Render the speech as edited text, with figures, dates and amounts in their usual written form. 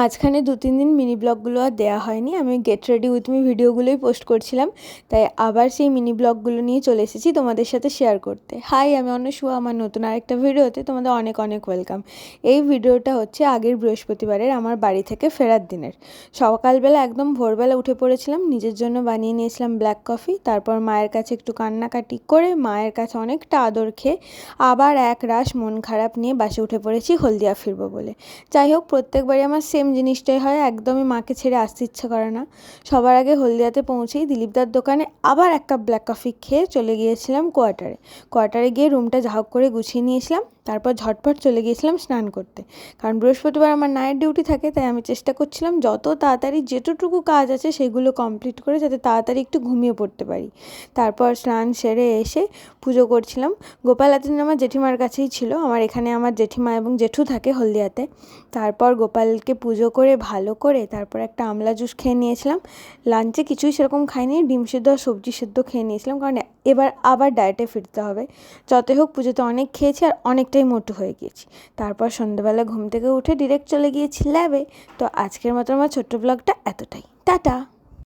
মাঝখানে 2-3 দিন মিনি ব্লগগুলো আর দেওয়া হয়নি। আমি গেট রেডি উইথ মি ভিডিওগুলোই পোস্ট করছিলাম, তাই আবার সেই মিনি ব্লগগুলো নিয়ে চলে এসেছি তোমাদের সাথে শেয়ার করতে। হাই, আমি অনসুয়া, আমার নতুন আরেকটা ভিডিওতে তোমাদের অনেক অনেক ওয়েলকাম। এই ভিডিওটা হচ্ছে আগের বৃহস্পতিবারের আমার বাড়ি থেকে ফেরার দিনের। সকালবেলা একদম ভোরবেলা উঠে পড়েছিলাম, নিজের জন্য বানিয়ে নিয়েছিলাম ব্ল্যাক কফি। তারপর মায়ের কাছে একটু কান্নাকাটি করে মায়ের কাছে অনেকটা আদর খেয়ে আবার এক রাশ মন খারাপ নিয়ে বাসে উঠে পড়েছি হলদিয়া ফিরবো বলে। যাই হোক, প্রত্যেকবারই আমার সেম জিনিসটাই হয়, একদমই মাকে ছেড়ে আসতে ইচ্ছা করে না। সবার আগে হলদিয়াতে পৌঁছেই দিলীপদার দোকানে আবার এক কাপ ব্ল্যাক কফি খেয়ে চলে গিয়েছিলাম কোয়ার্টারে গিয়ে রুমটা যা হোক করে গুছিয়ে নিয়েছিলাম। তারপর ঝটপট চলে গিয়েছিলাম স্নান করতে, কারণ বৃহস্পতিবার আমার নাইট ডিউটি থাকে, তাই আমি চেষ্টা করছিলাম যত তাড়াতাড়ি যেটুকু কাজ আছে সেগুলো কমপ্লিট করে যাতে তাড়াতাড়ি একটু ঘুমিয়ে পড়তে পারি। তারপর স্নান সেরে এসে পুজো করছিলাম। গোপাল এতদিন আমার জেঠিমার কাছেই ছিল, আমার এখানে আমার জেঠিমা এবং জেঠু থাকে হলদিয়াতে। তারপর গোপালকে পুজো করে ভালো করে তারপর একটা আমলা জুস খেয়ে নিয়েছিলাম। লাঞ্চে কিছুই সেরকম খাইনি, ডিম সিদ্ধ আর সবজি সিদ্ধ খেয়ে নিয়েছিলাম, কারণ এবার আবার ডায়েটে ফিরতে হবে। যতই হোক পুজোতে অনেক খেয়েছি আর অনেকটাই মোটু হয়ে গিয়েছি। তারপর সন্ধ্যেবেলা ঘুম থেকে উঠে ডিরেক্ট চলে গিয়েছি ল্যাবে। তো আজকের মতো আমার ছোট্ট ব্লগটা এতটাই। টাটা।